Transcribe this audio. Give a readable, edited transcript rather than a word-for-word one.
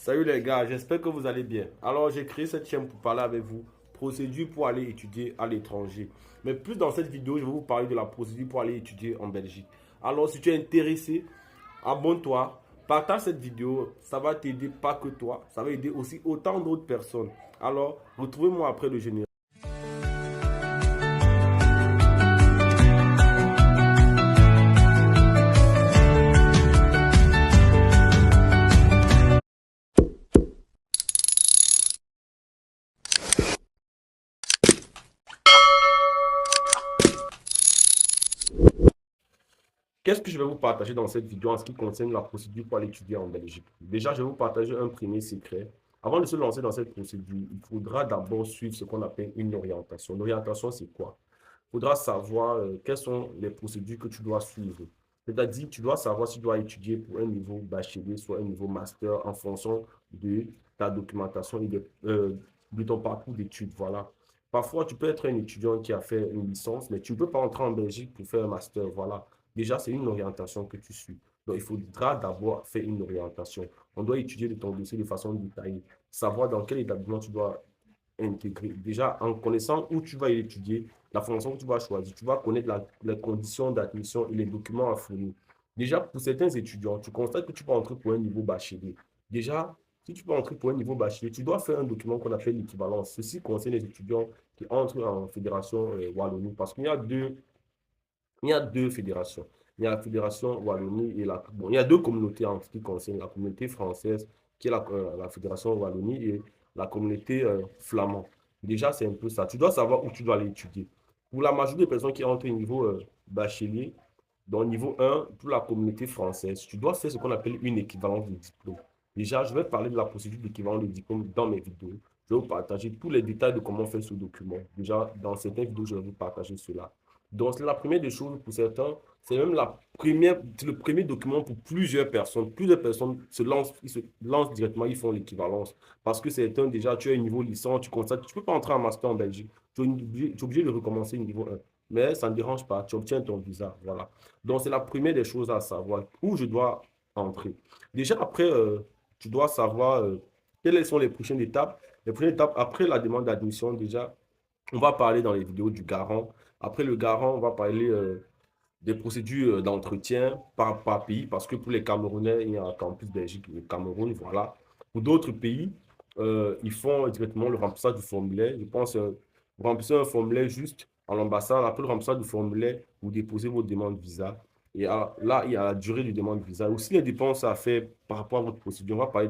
Salut les gars, j'espère que vous allez bien. Alors j'ai créé cette chaîne pour parler avec vous. Procédure pour aller étudier à l'étranger. Mais plus dans cette vidéo, je vais vous parler de la procédure pour aller étudier en Belgique. Alors si tu es intéressé, abonne-toi, partage cette vidéo. Ça va t'aider pas que toi, ça va aider aussi autant d'autres personnes. Alors retrouvez-moi après le générique. Qu'est-ce que je vais vous partager dans cette vidéo en ce qui concerne la procédure pour aller étudier en Belgique? Déjà, je vais vous partager un premier secret. Avant de se lancer dans cette procédure, il faudra d'abord suivre ce qu'on appelle une orientation. L'orientation, c'est quoi? Il faudra savoir quelles sont les procédures que tu dois suivre. C'est-à-dire, tu dois savoir si tu dois étudier pour un niveau bachelier, soit un niveau master, en fonction de ta documentation et de ton parcours d'études. Voilà. Parfois, tu peux être un étudiant qui a fait une licence, mais tu ne peux pas entrer en Belgique pour faire un master. Voilà. Déjà, c'est une orientation que tu suis. Donc, il faudra d'abord faire une orientation. On doit étudier de ton dossier de façon détaillée, savoir dans quel établissement tu dois intégrer. Déjà, en connaissant où tu vas étudier, la formation que tu vas choisir, tu vas connaître les conditions d'admission et les documents à fournir. Déjà, pour certains étudiants, tu constates que tu peux entrer pour un niveau bachelier. Déjà, si tu peux entrer pour un niveau bachelier, tu dois faire un document qu'on appelle l'équivalence. Ceci concerne les étudiants qui entrent en fédération Wallonie parce qu'il y a deux fédérations. Il y a la fédération Wallonie et bon, il y a deux communautés en ce qui concerne la communauté française, qui est la fédération Wallonie, et la communauté flamande. Déjà, c'est un peu ça. Tu dois savoir où tu dois aller étudier. Pour la majorité des personnes qui entrent au niveau bachelier, dans le niveau 1, pour la communauté française, tu dois faire ce qu'on appelle une équivalence de diplôme. Déjà, je vais parler de la procédure d'équivalence de diplôme dans mes vidéos. Je vais vous partager tous les détails de comment faire ce document. Déjà, dans certaines vidéos, je vais vous partager cela. Donc, c'est la première des choses pour certains. C'est même le premier document pour plusieurs personnes. Plusieurs personnes ils se lancent directement, ils font l'équivalence. Parce que certains, déjà, tu as un niveau licence, tu constates que tu ne peux pas entrer en master en Belgique. Tu es obligé de recommencer niveau 1. Mais ça ne dérange pas, tu obtiens ton visa. Voilà. Donc, c'est la première des choses à savoir, où je dois entrer. Déjà, après, tu dois savoir quelles sont les prochaines étapes. Les prochaines étapes, après la demande d'admission, déjà, on va parler dans les vidéos du garant. Après le garant, on va parler des procédures d'entretien par pays, parce que pour les Camerounais, il y a un campus Belgique et Cameroun, voilà. Pour d'autres pays, ils font directement le remplissage du formulaire. Je pense, vous remplissez un formulaire juste à l'ambassade. Après le remplissage du formulaire, vous déposez votre demande de visa. Et là, il y a la durée de demande de visa. Aussi, les dépenses à faire par rapport à votre procédure. On va parler